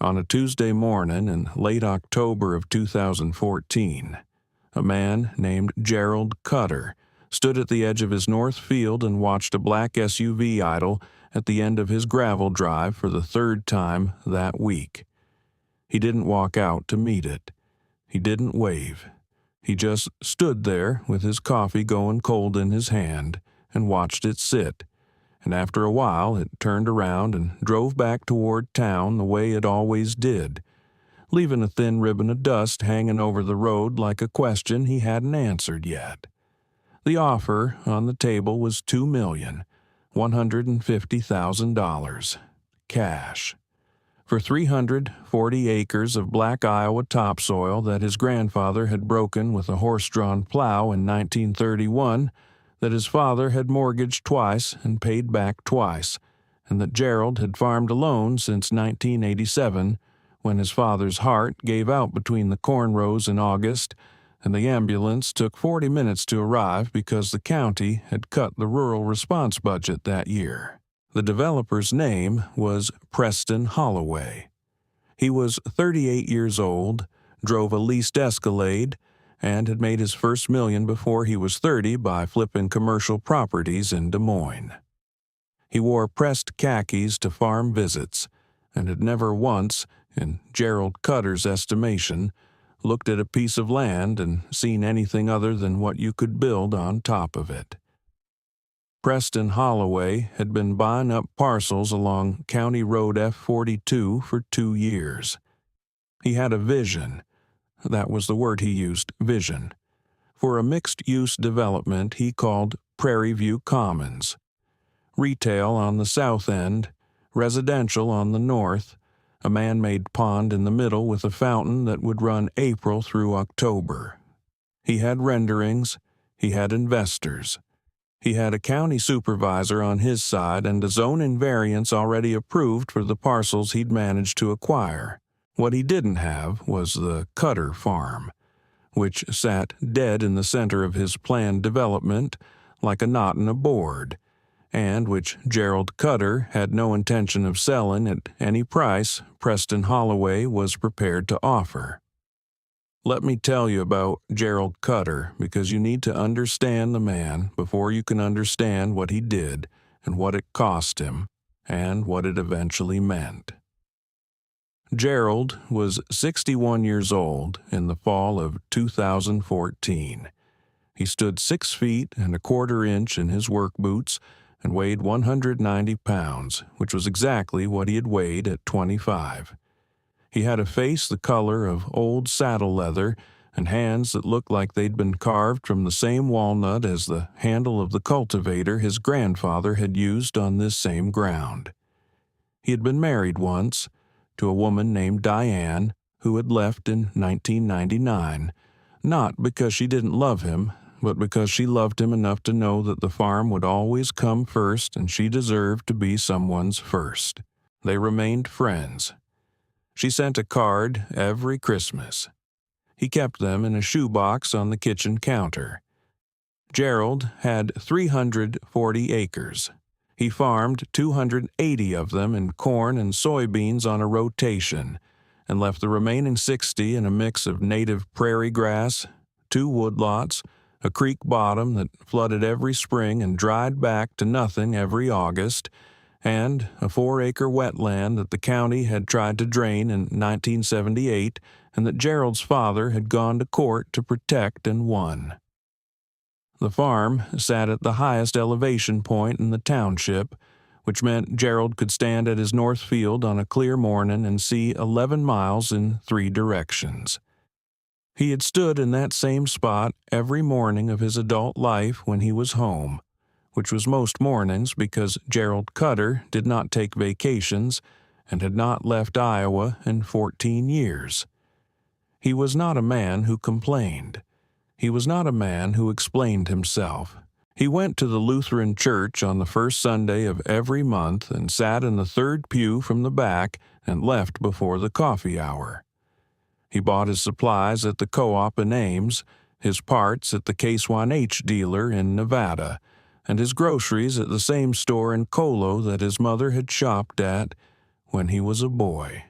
On a Tuesday morning in late October of 2014, a man named Gerald Cutter stood at the edge of his north field and watched a black SUV idle at the end of his gravel drive for the third time that week. He didn't walk out to meet it. He didn't wave. He just stood there with his coffee going cold in his hand and watched it sit. And after a while, it turned around and drove back toward town the way it always did, leaving a thin ribbon of dust hanging over the road like a question he hadn't answered yet. The offer on the table was $2,150,000, cash, for 340 acres of black Iowa topsoil that his grandfather had broken with a horse-drawn plow in 1931, that his father had mortgaged twice and paid back twice, and that Gerald had farmed alone since 1987, when his father's heart gave out between the corn rows in August, and the ambulance took 40 minutes to arrive because the county had cut the rural response budget that year. The developer's name was Preston Holloway. He was 38 years old, drove a leased Escalade, and had made his first million before he was 30 by flipping commercial properties in Des Moines. He wore pressed khakis to farm visits, and had never once, in Gerald Cutter's estimation, looked at a piece of land and seen anything other than what you could build on top of it. Preston Holloway had been buying up parcels along County Road F42 for 2 years. He had a vision. That was the word he used, vision, for a mixed-use development he called Prairieview Commons. Retail on the south end, residential on the north, a man-made pond in the middle with a fountain that would run April through October. He had renderings, he had investors. He had a county supervisor on his side and a zone invariance already approved for the parcels he'd managed to acquire. What he didn't have was the Cutter farm, which sat dead in the center of his planned development like a knot in a board, and which Gerald Cutter had no intention of selling at any price Preston Holloway was prepared to offer. Let me tell you about Gerald Cutter, because you need to understand the man before you can understand what he did and what it cost him and what it eventually meant. Gerald was 61 years old in the fall of 2014. He stood 6 feet and a quarter inch in his work boots and weighed 190 pounds, which was exactly what he had weighed at 25. He had a face the color of old saddle leather and hands that looked like they'd been carved from the same walnut as the handle of the cultivator his grandfather had used on this same ground. He had been married once, to a woman named Diane, who had left in 1999, not because she didn't love him, but because she loved him enough to know that the farm would always come first and she deserved to be someone's first. They remained friends. She sent a card every Christmas. He kept them in a shoebox on the kitchen counter. Gerald had 340 acres. He farmed 280 of them in corn and soybeans on a rotation, and left the remaining 60 in a mix of native prairie grass, 2 woodlots, a creek bottom that flooded every spring and dried back to nothing every August, and a 4-acre wetland that the county had tried to drain in 1978 and that Gerald's father had gone to court to protect and won. The farm sat at the highest elevation point in the township, which meant Gerald could stand at his north field on a clear morning and see 11 miles in 3 directions. He had stood in that same spot every morning of his adult life when he was home, which was most mornings because Gerald Cutter did not take vacations and had not left Iowa in 14 years. He was not a man who complained. He was not a man who explained himself. He went to the Lutheran church on the first Sunday of every month and sat in the 3rd pew from the back and left before the coffee hour. He bought his supplies at the co-op in Ames, his parts at the Case 1H dealer in Nevada, and his groceries at the same store in Colo that his mother had shopped at when he was a boy.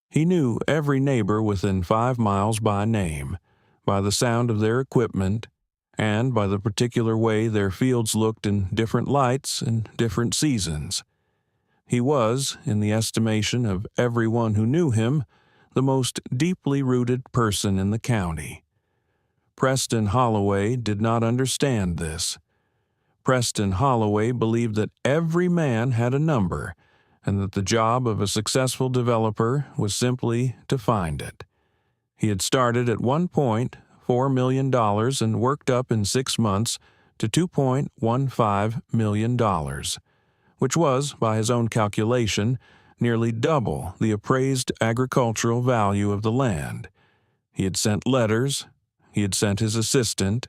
He knew every neighbor within 5 miles by name, by the sound of their equipment, and by the particular way their fields looked in different lights and different seasons. He was, in the estimation of everyone who knew him, the most deeply rooted person in the county. Preston Holloway did not understand this. Preston Holloway believed that every man had a number, and that the job of a successful developer was simply to find it. He had started at one point $4 million and worked up in 6 months to $2.15 million, which was, by his own calculation, nearly double the appraised agricultural value of the land. He had sent letters, he had sent his assistant,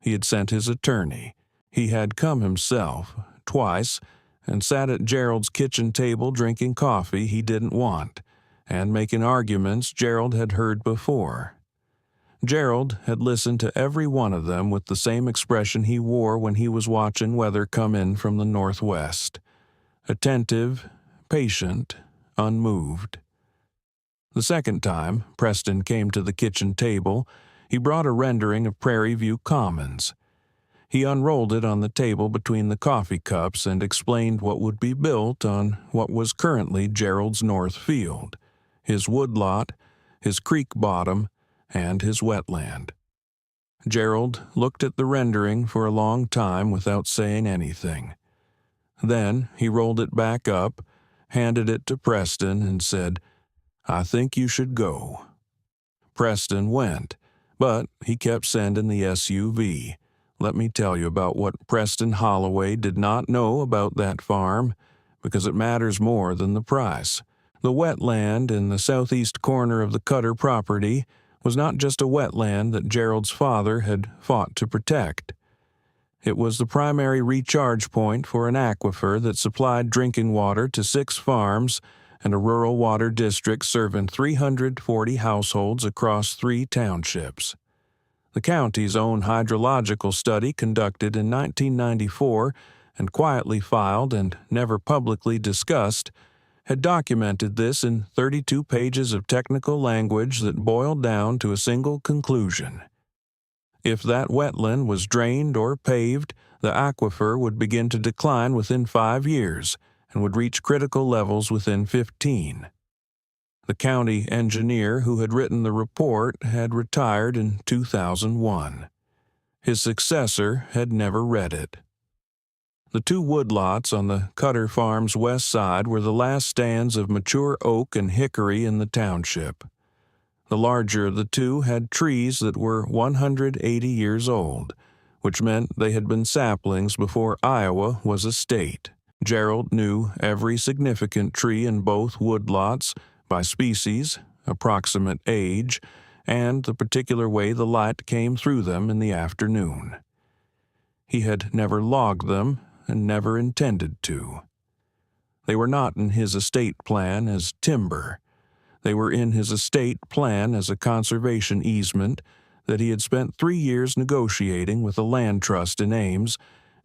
he had sent his attorney. He had come himself, twice, and sat at Gerald's kitchen table drinking coffee he didn't want, and making arguments Gerald had heard before. Gerald had listened to every one of them with the same expression he wore when he was watching weather come in from the northwest: attentive, patient, unmoved. The second time Preston came to the kitchen table, he brought a rendering of Prairieview Commons. He unrolled it on the table between the coffee cups and explained what would be built on what was currently Gerald's north field, his woodlot, his creek bottom, and his wetland. Gerald looked at the rendering for a long time without saying anything. Then he rolled it back up, handed it to Preston, and said, "I think you should go." Preston went, but he kept sending the SUV. Let me tell you about what Preston Holloway did not know about that farm, because it matters more than the price. The wetland in the southeast corner of the Cutter property was not just a wetland that Gerald's father had fought to protect. It was the primary recharge point for an aquifer that supplied drinking water to 6 farms and a rural water district serving 340 households across 3 townships. The county's own hydrological study, conducted in 1994 and quietly filed and never publicly discussed, had documented this in 32 pages of technical language that boiled down to a single conclusion. If that wetland was drained or paved, the aquifer would begin to decline within 5 years and would reach critical levels within 15. The county engineer who had written the report had retired in 2001. His successor had never read it. The 2 woodlots on the Cutter Farm's west side were the last stands of mature oak and hickory in the township. The larger of the 2 had trees that were 180 years old, which meant they had been saplings before Iowa was a state. Gerald knew every significant tree in both woodlots by species, approximate age, and the particular way the light came through them in the afternoon. He had never logged them and never intended to. They were not in his estate plan as timber. They were in his estate plan as a conservation easement that he had spent 3 years negotiating with a land trust in Ames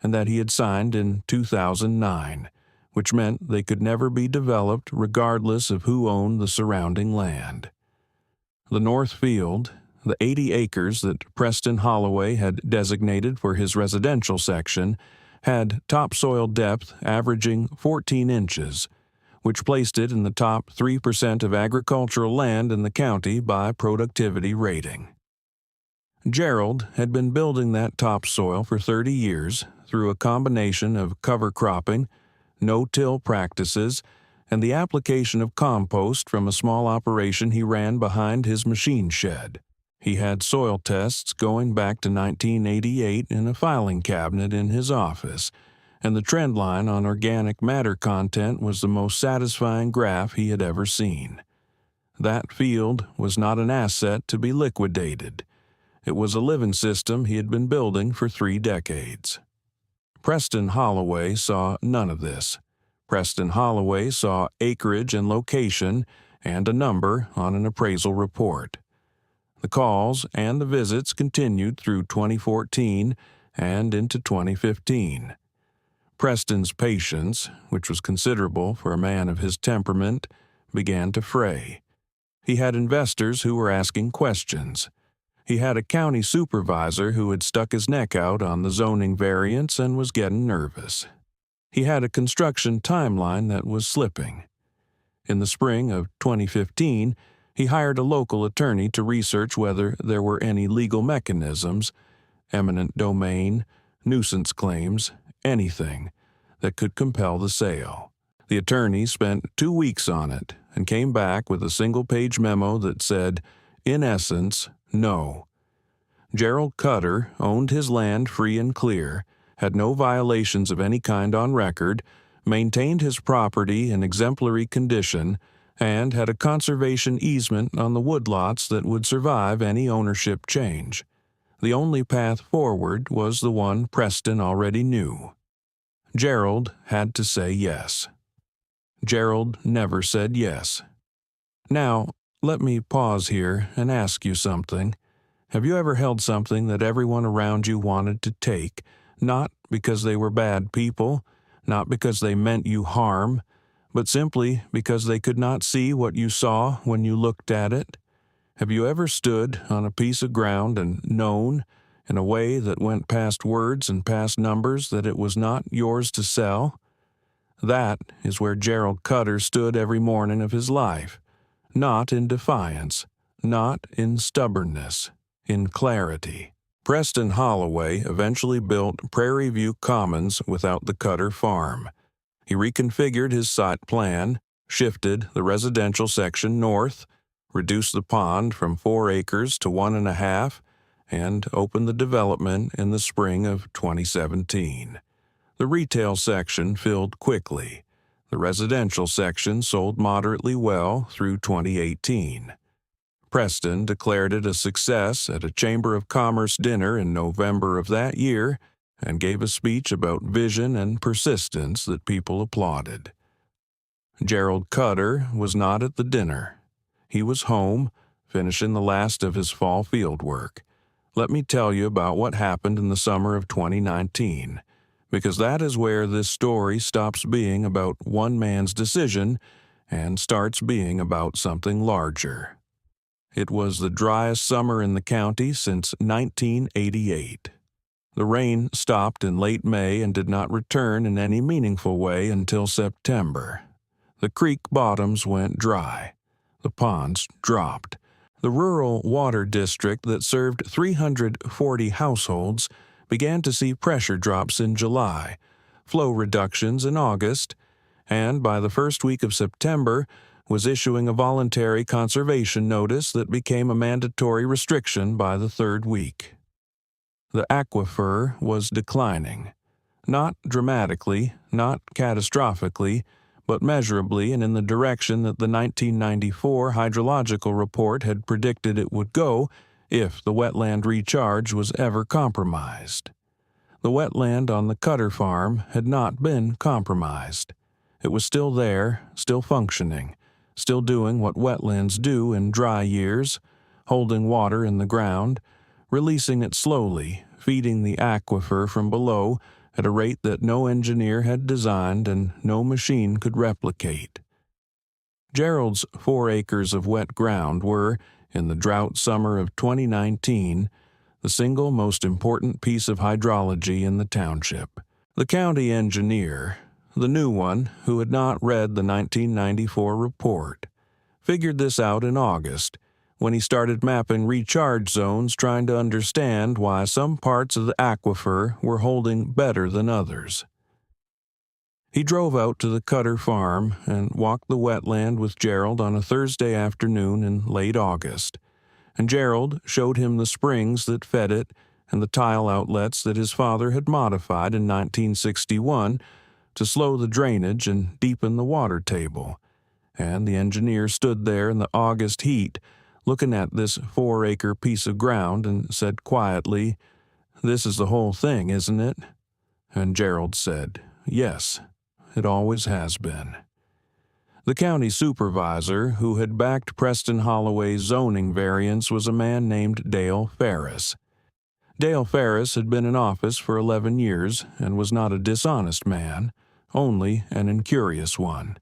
and that he had signed in 2009, which meant they could never be developed regardless of who owned the surrounding land. The north field, the 80 acres that Preston Holloway had designated for his residential section, had topsoil depth averaging 14 inches, which placed it in the top 3% of agricultural land in the county by productivity rating. Gerald had been building that topsoil for 30 years through a combination of cover cropping, no-till practices, and the application of compost from a small operation he ran behind his machine shed. He had soil tests going back to 1988 in a filing cabinet in his office, and the trend line on organic matter content was the most satisfying graph he had ever seen. That field was not an asset to be liquidated. It was a living system he had been building for 3 decades. Preston Holloway saw none of this. Preston Holloway saw acreage and location and a number on an appraisal report. The calls and the visits continued through 2014 and into 2015. Preston's patience, which was considerable for a man of his temperament, began to fray. He had investors who were asking questions. He had a county supervisor who had stuck his neck out on the zoning variance and was getting nervous. He had a construction timeline that was slipping. In the spring of 2015, he hired a local attorney to research whether there were any legal mechanisms, eminent domain, nuisance claims, anything, that could compel the sale. The attorney spent 2 weeks on it and came back with a single-page memo that said, in essence, no. Gerald Cutter owned his land free and clear, had no violations of any kind on record, maintained his property in exemplary condition, and had a conservation easement on the woodlots that would survive any ownership change. The only path forward was the one Preston already knew. Gerald had to say yes. Gerald never said yes. Now, let me pause here and ask you something. Have you ever held something that everyone around you wanted to take, not because they were bad people, not because they meant you harm, but simply because they could not see what you saw when you looked at it? Have you ever stood on a piece of ground and known, in a way that went past words and past numbers, that it was not yours to sell? That is where Gerald Cutter stood every morning of his life, not in defiance, not in stubbornness, in clarity. Preston Holloway eventually built Prairieview Commons without the Cutter farm. He reconfigured his site plan, shifted the residential section north, reduced the pond from 4 acres to 1.5, and opened the development in the spring of 2017. The retail section filled quickly. The residential section sold moderately well through 2018. Preston declared it a success at a Chamber of Commerce dinner in November of that year and gave a speech about vision and persistence that people applauded. Gerald Cutter was not at the dinner. He was home, finishing the last of his fall field work. Let me tell you about what happened in the summer of 2019, because that is where this story stops being about one man's decision and starts being about something larger. It was the driest summer in the county since 1988. The rain stopped in late May and did not return in any meaningful way until September. The creek bottoms went dry. The ponds dropped. The rural water district that served 340 households began to see pressure drops in July, flow reductions in August, and by the first week of September was issuing a voluntary conservation notice that became a mandatory restriction by the 3rd week. The aquifer was declining, not dramatically, not catastrophically, but measurably and in the direction that the 1994 hydrological report had predicted it would go if the wetland recharge was ever compromised. The wetland on the Cutter farm had not been compromised. It was still there, still functioning, still doing what wetlands do in dry years, holding water in the ground, releasing it slowly, feeding the aquifer from below at a rate that no engineer had designed and no machine could replicate. Gerald's 4 acres of wet ground were, in the drought summer of 2019, the single most important piece of hydrology in the township. The county engineer, the new one who had not read the 1994 report, figured this out in August when he started mapping recharge zones, trying to understand why some parts of the aquifer were holding better than others. He drove out to the Cutter farm and walked the wetland with Gerald on a Thursday afternoon in late August, and Gerald showed him the springs that fed it and the tile outlets that his father had modified in 1961 to slow the drainage and deepen the water table, and the engineer stood there in the August heat looking at this 4-acre piece of ground and said quietly, "This is the whole thing, isn't it?" And Gerald said, "Yes, it always has been." The county supervisor who had backed Preston Holloway's zoning variance was a man named Dale Ferris. Dale Ferris had been in office for 11 years and was not a dishonest man, only an incurious one.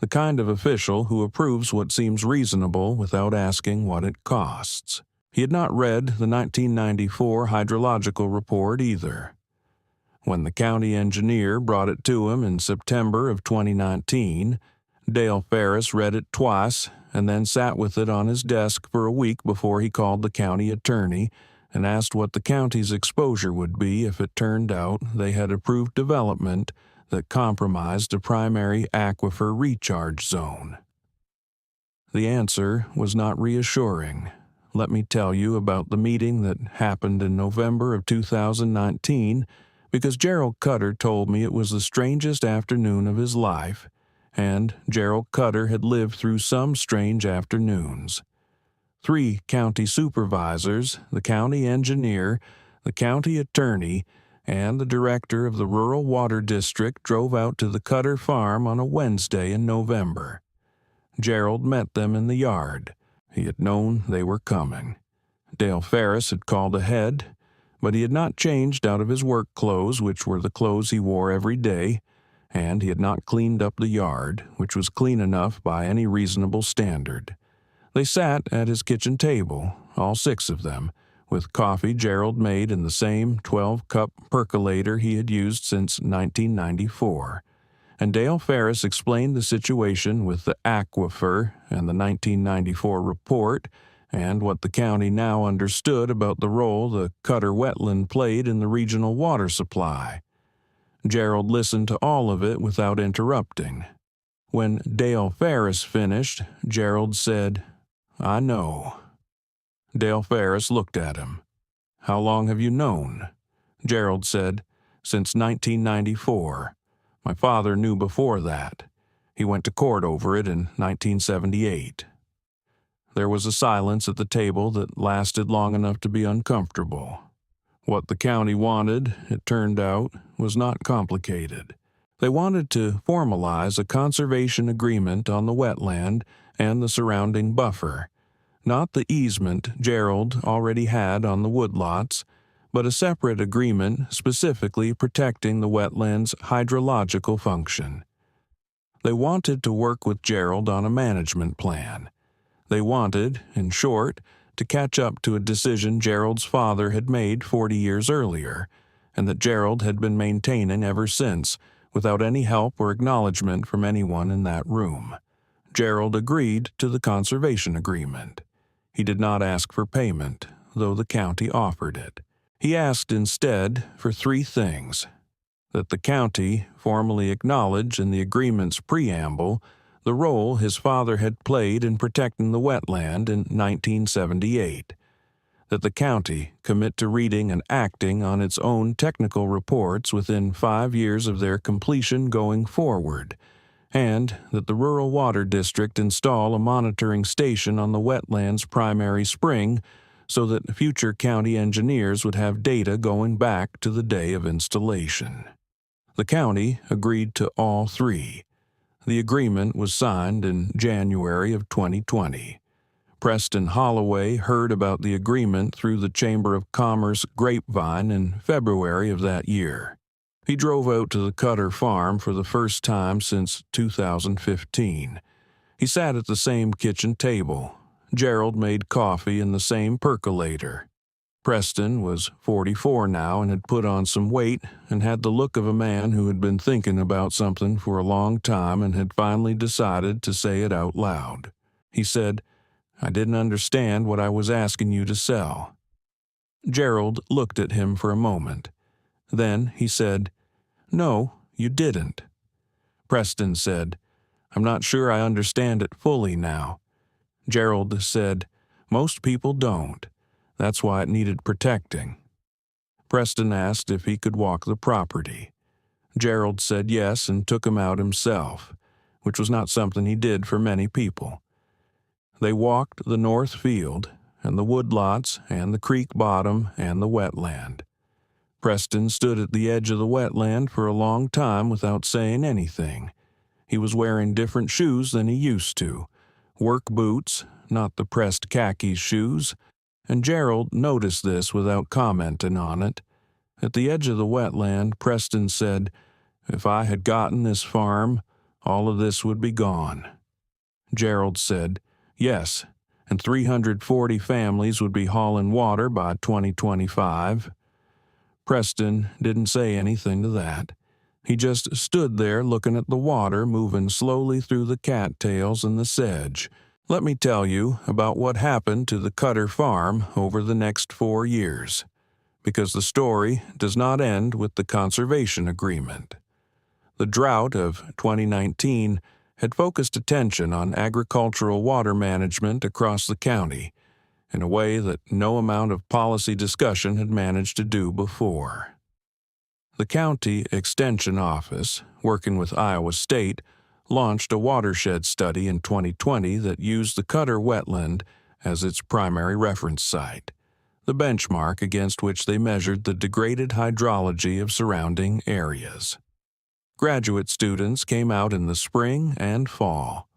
the kind of official who approves what seems reasonable without asking what it costs. He had not read the 1994 hydrological report either. When the county engineer brought it to him in September of 2019, Dale Ferris read it twice and then sat with it on his desk for a week before he called the county attorney and asked what the county's exposure would be if it turned out they had approved development that compromised a primary aquifer recharge zone. The answer was not reassuring. Let me tell you about the meeting that happened in November of 2019, because Gerald Cutter told me it was the strangest afternoon of his life, and Gerald Cutter had lived through some strange afternoons. 3 county supervisors, the county engineer, the county attorney, and the director of the Rural Water District drove out to the Cutter farm on a Wednesday in November. Gerald met them in the yard. He had known they were coming. Dale Ferris had called ahead, but he had not changed out of his work clothes, which were the clothes he wore every day, and he had not cleaned up the yard, which was clean enough by any reasonable standard. They sat at his kitchen table, all 6 of them, with coffee Gerald made in the same 12-cup percolator he had used since 1994. And Dale Ferris explained the situation with the aquifer and the 1994 report, and what the county now understood about the role the Cutter wetland played in the regional water supply. Gerald listened to all of it without interrupting. When Dale Ferris finished, Gerald said, "I know." Dale Ferris looked at him. "How long have you known?" Gerald said, "Since 1994. My father knew before that. He went to court over it in 1978. There was a silence at the table that lasted long enough to be uncomfortable. What the county wanted, it turned out, was not complicated. They wanted to formalize a conservation agreement on the wetland and the surrounding buffer, not the easement Gerald already had on the woodlots, but a separate agreement specifically protecting the wetland's hydrological function. They wanted to work with Gerald on a management plan. They wanted, in short, to catch up to a decision Gerald's father had made 40 years earlier, and that Gerald had been maintaining ever since, without any help or acknowledgement from anyone in that room. Gerald agreed to the conservation agreement. He did not ask for payment, though the county offered it. He asked instead for 3 things: that the county formally acknowledge in the agreement's preamble the role his father had played in protecting the wetland in 1978, that the county commit to reading and acting on its own technical reports within 5 years of their completion going forward, and that the Rural Water District install a monitoring station on the wetland's primary spring so that future county engineers would have data going back to the day of installation. The county agreed to all 3. The agreement was signed in January of 2020. Preston Holloway heard about the agreement through the Chamber of Commerce grapevine in February of that year. He drove out to the Cutter farm for the first time since 2015. He sat at the same kitchen table. Gerald made coffee in the same percolator. Preston was 44 now and had put on some weight and had the look of a man who had been thinking about something for a long time and had finally decided to say it out loud. He said, "I didn't understand what I was asking you to sell." Gerald looked at him for a moment. Then he said, "No, you didn't." Preston said, "I'm not sure I understand it fully now." Gerald said, "Most people don't. That's why it needed protecting." Preston asked if he could walk the property. Gerald said yes and took him out himself, which was not something he did for many people. They walked the north field and the woodlots and the creek bottom and the wetland. Preston stood at the edge of the wetland for a long time without saying anything. He was wearing different shoes than he used to, work boots, not the pressed khaki shoes, and Gerald noticed this without commenting on it. At the edge of the wetland, Preston said, "If I had gotten this farm, all of this would be gone. Gerald said, yes, and 340 families would be hauling water by 2025. Preston didn't say anything to that. He just stood there looking at the water moving slowly through the cattails and the sedge. Let me tell you about what happened to the Cutter farm over the next 4 years, because the story does not end with the conservation agreement. The drought of 2019 had focused attention on agricultural water management across the county in a way that no amount of policy discussion had managed to do before. The County Extension Office, working with Iowa State, launched a watershed study in 2020 that used the Cutter wetland as its primary reference site, the benchmark against which they measured the degraded hydrology of surrounding areas. Graduate students came out in the spring and fall.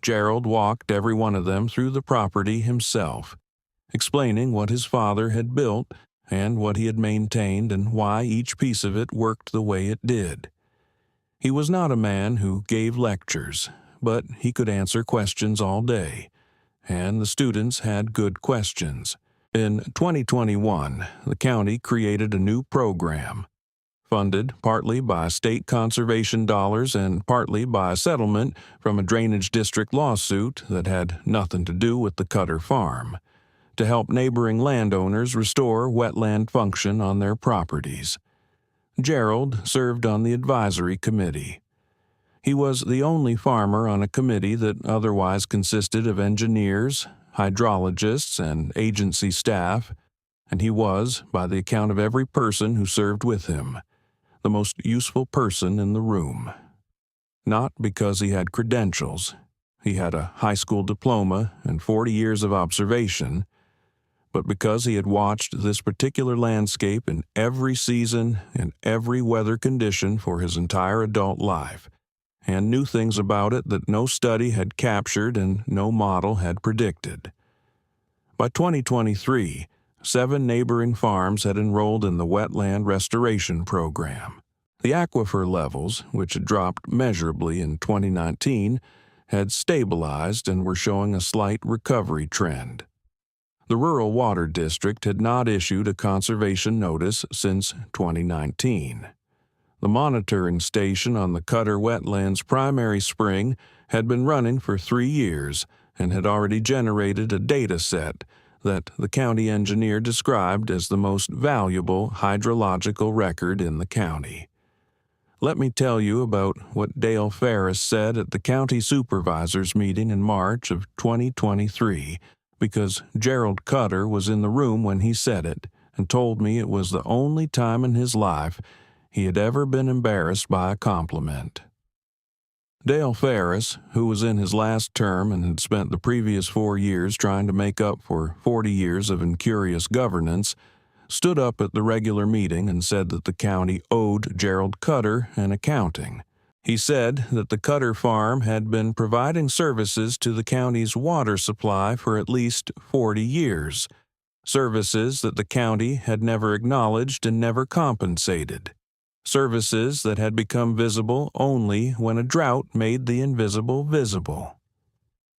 Gerald walked every one of them through the property himself, explaining what his father had built and what he had maintained and why each piece of it worked the way it did. He was not a man who gave lectures, but he could answer questions all day, and the students had good questions. In 2021, the county created a new program, funded partly by state conservation dollars and partly by a settlement from a drainage district lawsuit that had nothing to do with the Cutter farm, to help neighboring landowners restore wetland function on their properties. Gerald served on the advisory committee. He was the only farmer on a committee that otherwise consisted of engineers, hydrologists, and agency staff, and he was, by the account of every person who served with him, the most useful person in the room. Not because he had credentials. He had a high school diploma and 40 years of observation, but because he had watched this particular landscape in every season and every weather condition for his entire adult life, and knew things about it that no study had captured and no model had predicted. By 2023, 7 neighboring farms had enrolled in the wetland restoration program. The aquifer levels, which had dropped measurably in 2019, had stabilized and were showing a slight recovery trend. The Rural Water District had not issued a conservation notice since 2019. The monitoring station on the Cutter wetland's primary spring had been running for 3 years and had already generated a data set that the county engineer described as the most valuable hydrological record in the county. Let me tell you about what Dale Ferris said at the county supervisors meeting in March of 2023, because Gerald Cutter was in the room when he said it and told me it was the only time in his life he had ever been embarrassed by a compliment. Dale Ferris, who was in his last term and had spent the previous 4 years trying to make up for 40 years of incurious governance, stood up at the regular meeting and said that the county owed Gerald Cutter an accounting. He said that the Cutter farm had been providing services to the county's water supply for at least 40 years, services that the county had never acknowledged and never compensated, services that had become visible only when a drought made the invisible visible.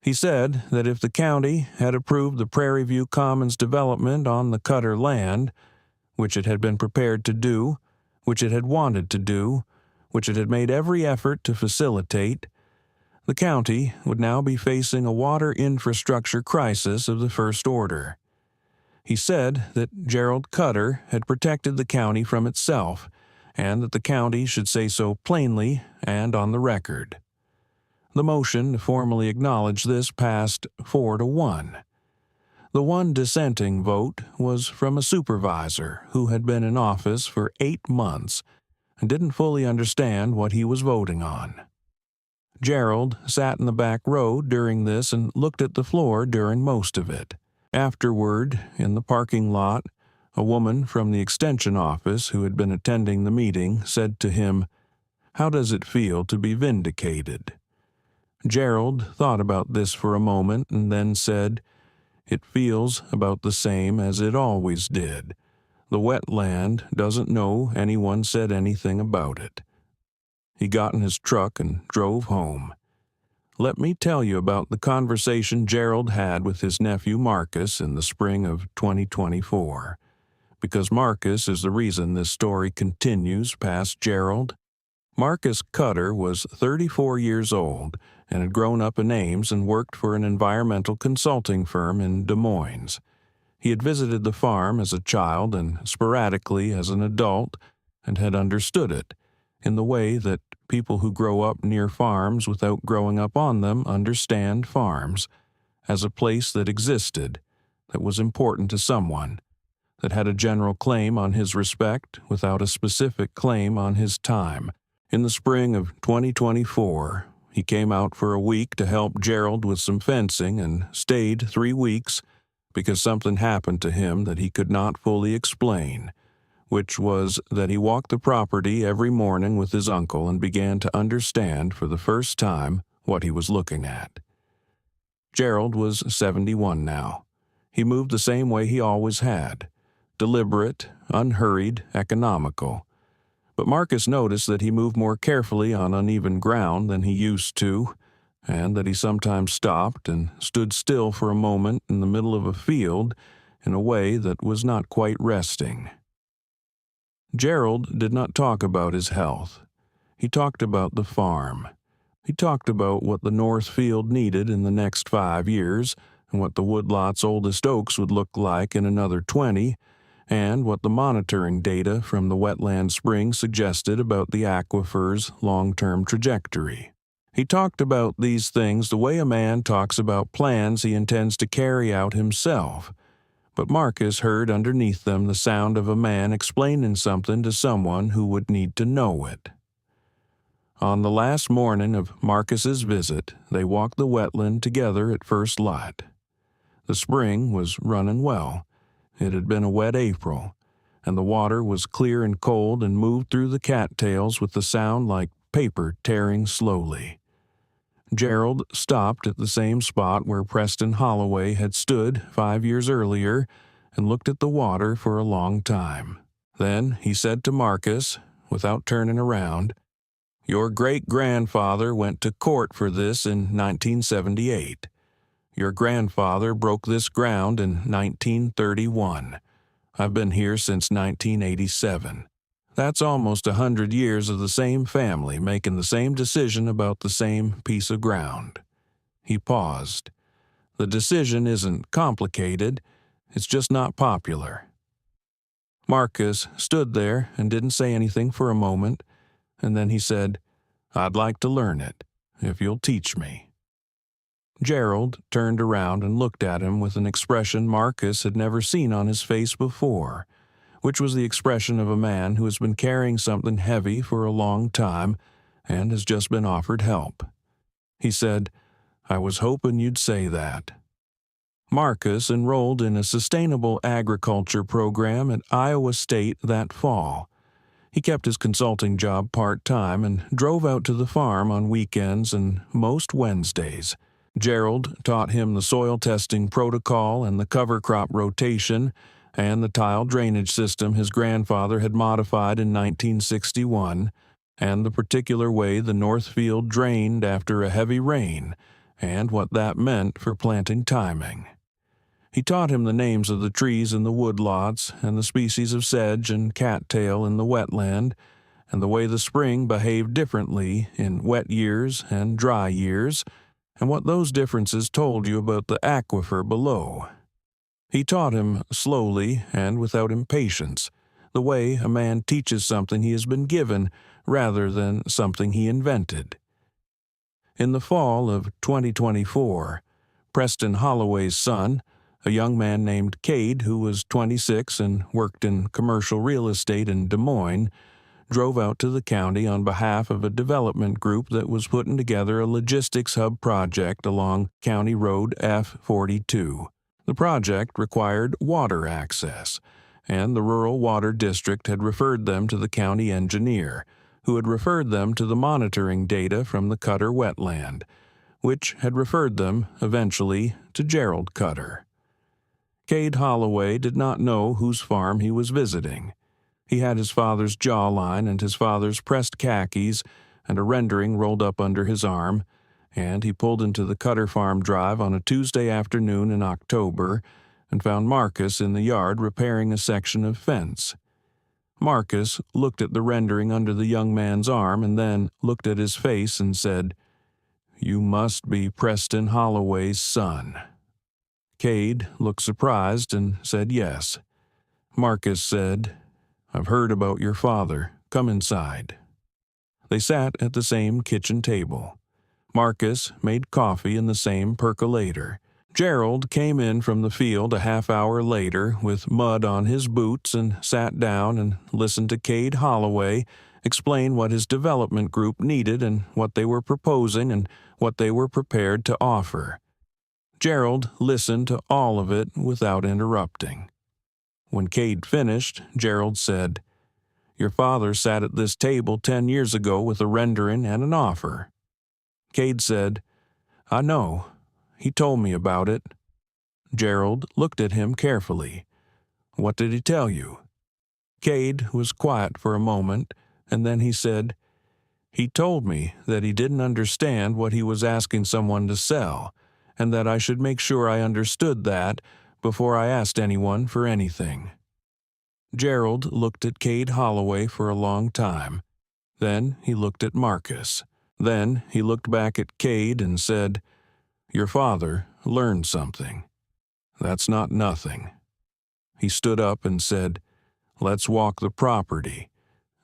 He said that if the county had approved the Prairieview Commons development on the Cutter land, which it had been prepared to do, which it had wanted to do, which it had made every effort to facilitate, the county would now be facing a water infrastructure crisis of the first order. He said that Gerald Cutter had protected the county from itself, and that the county should say so plainly and on the record. The motion to formally acknowledge this passed 4-1. The one dissenting vote was from a supervisor who had been in office for 8 months and didn't fully understand what he was voting on. Gerald sat in the back row during this and looked at the floor during most of it. Afterward, in the parking lot, a woman from the extension office who had been attending the meeting said to him, "How does it feel to be vindicated?" Gerald thought about this for a moment and then said, "It feels about the same as it always did. The wetland doesn't know anyone said anything about it." He got in his truck and drove home. Let me tell you about the conversation Gerald had with his nephew Marcus in the spring of 2024, because Marcus is the reason this story continues past Gerald. Marcus Cutter was 34 years old and had grown up in Ames and worked for an environmental consulting firm in Des Moines. He had visited the farm as a child and sporadically as an adult and had understood it in the way that people who grow up near farms without growing up on them understand farms as a place that existed, that was important to someone, that had a general claim on his respect without a specific claim on his time. In the spring of 2024, he came out for a week to help Gerald with some fencing and stayed 3 weeks because something happened to him that he could not fully explain, which was that he walked the property every morning with his uncle and began to understand for the first time what he was looking at. Gerald was 71 now. He moved the same way he always had, deliberate, unhurried, economical. But Marcus noticed that he moved more carefully on uneven ground than he used to, and that he sometimes stopped and stood still for a moment in the middle of a field in a way that was not quite resting. Gerald did not talk about his health. He talked about the farm. He talked about what the North Field needed in the next 5 years, and what the woodlot's oldest oaks would look like in another 20, and what the monitoring data from the wetland spring suggested about the aquifer's long-term trajectory. He talked about these things the way a man talks about plans he intends to carry out himself, but Marcus heard underneath them the sound of a man explaining something to someone who would need to know it. On the last morning of Marcus's visit, they walked the wetland together at first light. The spring was running well. It had been a wet April, and the water was clear and cold and moved through the cattails with a sound like paper tearing slowly. Gerald stopped at the same spot where Preston Holloway had stood 5 years earlier and looked at the water for a long time. Then he said to Marcus, without turning around, "Your great-grandfather went to court for this in 1978. Your grandfather broke this ground in 1931. I've been here since 1987. That's almost 100 years of the same family making the same decision about the same piece of ground." He paused. "The decision isn't complicated, it's just not popular." Marcus stood there and didn't say anything for a moment, and then he said, "I'd like to learn it, if you'll teach me." Gerald turned around and looked at him with an expression Marcus had never seen on his face before, which was the expression of a man who has been carrying something heavy for a long time and has just been offered help. He said, "I was hoping you'd say that." Marcus enrolled in a sustainable agriculture program at Iowa State that fall. He kept his consulting job part-time and drove out to the farm on weekends and most Wednesdays. Gerald taught him the soil testing protocol and the cover crop rotation and the tile drainage system his grandfather had modified in 1961, and the particular way the North Field drained after a heavy rain, and what that meant for planting timing. He taught him the names of the trees in the woodlots and the species of sedge and cattail in the wetland, and the way the spring behaved differently in wet years and dry years, and what those differences told you about the aquifer below. He taught him slowly and without impatience, the way a man teaches something he has been given rather than something he invented. In the fall of 2024, Preston Holloway's son, a young man named Cade who was 26 and worked in commercial real estate in Des Moines, drove out to the county on behalf of a development group that was putting together a logistics hub project along County Road F42. The project required water access, and the Rural Water District had referred them to the county engineer, who had referred them to the monitoring data from the Cutter wetland, which had referred them, eventually, to Gerald Cutter. Cade Holloway did not know whose farm he was visiting. He had his father's jawline and his father's pressed khakis, and a rendering rolled up under his arm, and he pulled into the Cutter Farm drive on a Tuesday afternoon in October and found Marcus in the yard repairing a section of fence. Marcus looked at the rendering under the young man's arm and then looked at his face and said, "You must be Preston Holloway's son." Cade looked surprised and said yes. Marcus said, "I've heard about your father. Come inside." They sat at the same kitchen table. Marcus made coffee in the same percolator. Gerald came in from the field a half-hour later with mud on his boots and sat down and listened to Cade Holloway explain what his development group needed and what they were proposing and what they were prepared to offer. Gerald listened to all of it without interrupting. When Cade finished, Gerald said, "Your father sat at this table 10 years ago with a rendering and an offer." Cade said, "I know. He told me about it." Gerald looked at him carefully. "What did he tell you?" Cade was quiet for a moment, and then he said, "He told me that he didn't understand what he was asking someone to sell, and that I should make sure I understood that before I asked anyone for anything." Gerald looked at Cade Holloway for a long time. Then he looked at Marcus. Then he looked back at Cade and said, "Your father learned something. That's not nothing." He stood up and said, "Let's walk the property.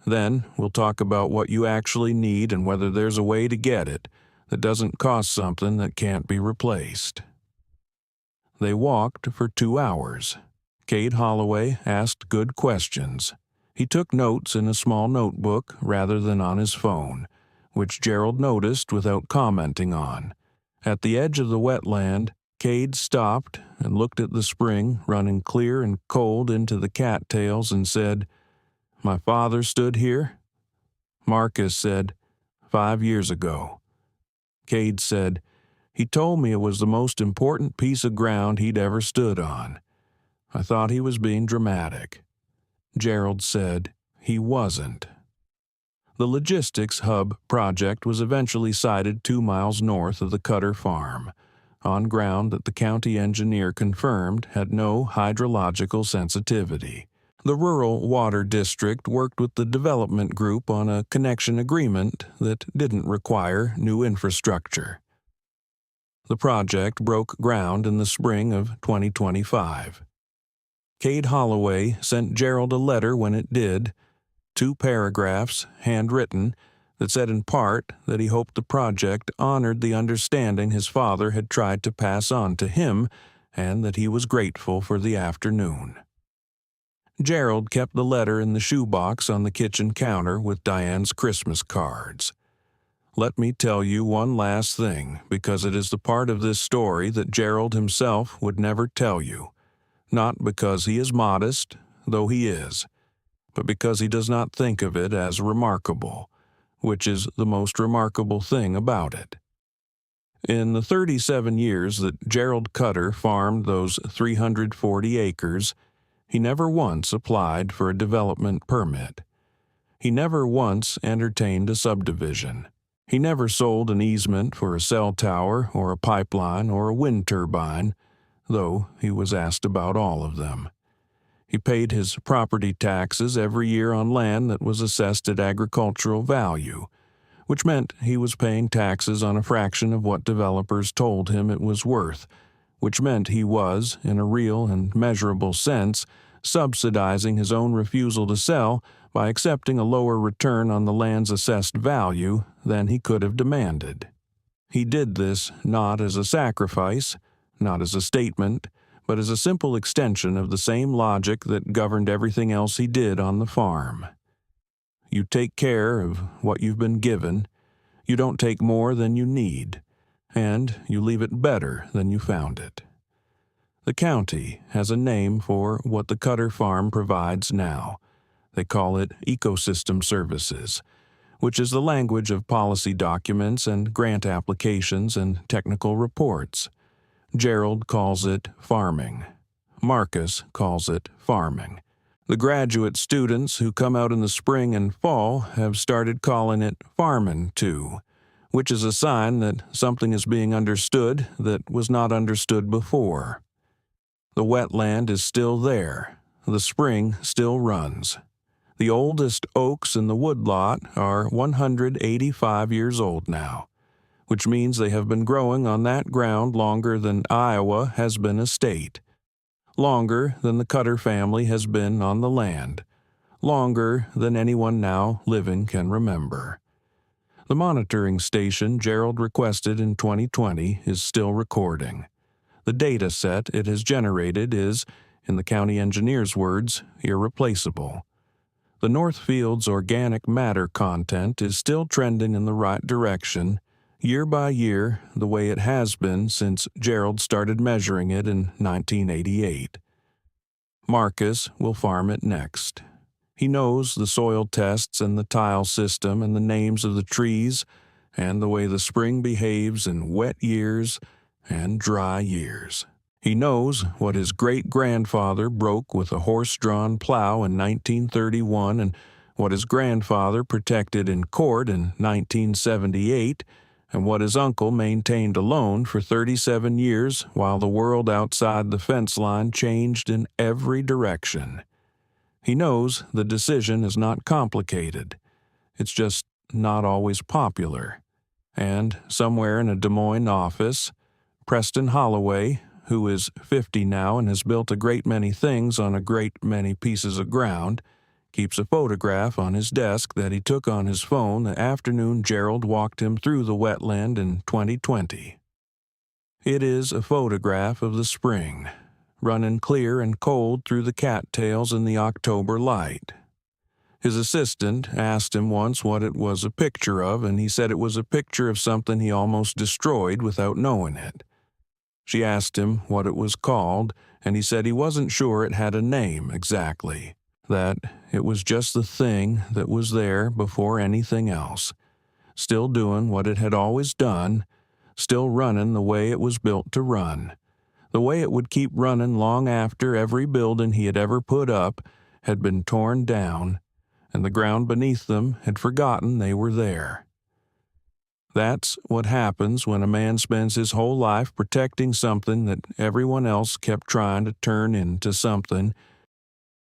Then we'll talk about what you actually need and whether there's a way to get it that doesn't cost something that can't be replaced." They walked for 2 hours. Cade Holloway asked good questions. He took notes in a small notebook rather than on his phone, which Gerald noticed without commenting on. At the edge of the wetland, Cade stopped and looked at the spring running clear and cold into the cattails and said, "My father stood here?" Marcus said, 5 years ago." Cade said, "He told me it was the most important piece of ground he'd ever stood on. I thought he was being dramatic." Gerald said, "He wasn't." The logistics hub project was eventually sited 2 miles north of the Cutter Farm, on ground that the county engineer confirmed had no hydrological sensitivity. The Rural Water District worked with the development group on a connection agreement that didn't require new infrastructure. The project broke ground in the spring of 2025. Cade Holloway sent Gerald a letter when it did, 2 paragraphs, handwritten, that said in part that he hoped the project honored the understanding his father had tried to pass on to him and that he was grateful for the afternoon. Gerald kept the letter in the shoebox on the kitchen counter with Diane's Christmas cards. Let me tell you one last thing, because it is the part of this story that Gerald himself would never tell you, not because he is modest, though he is, but because he does not think of it as remarkable, which is the most remarkable thing about it. In the 37 years that Gerald Cutter farmed those 340 acres, he never once applied for a development permit. He never once entertained a subdivision. He never sold an easement for a cell tower or a pipeline or a wind turbine, though he was asked about all of them. He paid his property taxes every year on land that was assessed at agricultural value, which meant he was paying taxes on a fraction of what developers told him it was worth, which meant he was, in a real and measurable sense, subsidizing his own refusal to sell by accepting a lower return on the land's assessed value than he could have demanded. He did this not as a sacrifice, not as a statement, but as a simple extension of the same logic that governed everything else he did on the farm. You take care of what you've been given, you don't take more than you need, and you leave it better than you found it. The county has a name for what the Cutter Farm provides now. They call it ecosystem services, which is the language of policy documents and grant applications and technical reports. Gerald calls it farming. Marcus calls it farming. The graduate students who come out in the spring and fall have started calling it farmin' too, which is a sign that something is being understood that was not understood before. The wetland is still there. The spring still runs. The oldest oaks in the woodlot are 185 years old now, which means they have been growing on that ground longer than Iowa has been a state, longer than the Cutter family has been on the land, longer than anyone now living can remember. The monitoring station Gerald requested in 2020 is still recording. The data set it has generated is, in the county engineer's words, irreplaceable. The Northfield's organic matter content is still trending in the right direction, year by year, the way it has been since Gerald started measuring it in 1988. Marcus will farm it next. He knows the soil tests and the tile system and the names of the trees and the way the spring behaves in wet years and dry years. He knows what his great-grandfather broke with a horse-drawn plow in 1931 and what his grandfather protected in court in 1978 and what his uncle maintained alone for 37 years while the world outside the fence line changed in every direction. He knows the decision is not complicated. It's just not always popular. And somewhere in a Des Moines office, Preston Holloway, who is 50 now and has built a great many things on a great many pieces of ground, keeps a photograph on his desk that he took on his phone the afternoon Gerald walked him through the wetland in 2020. It is a photograph of the spring, running clear and cold through the cattails in the October light. His assistant asked him once what it was a picture of, and he said it was a picture of something he almost destroyed without knowing it. She asked him what it was called, and he said he wasn't sure it had a name exactly, that it was just the thing that was there before anything else, still doing what it had always done, still running the way it was built to run, the way it would keep running long after every building he had ever put up had been torn down, and the ground beneath them had forgotten they were there. That's what happens when a man spends his whole life protecting something that everyone else kept trying to turn into something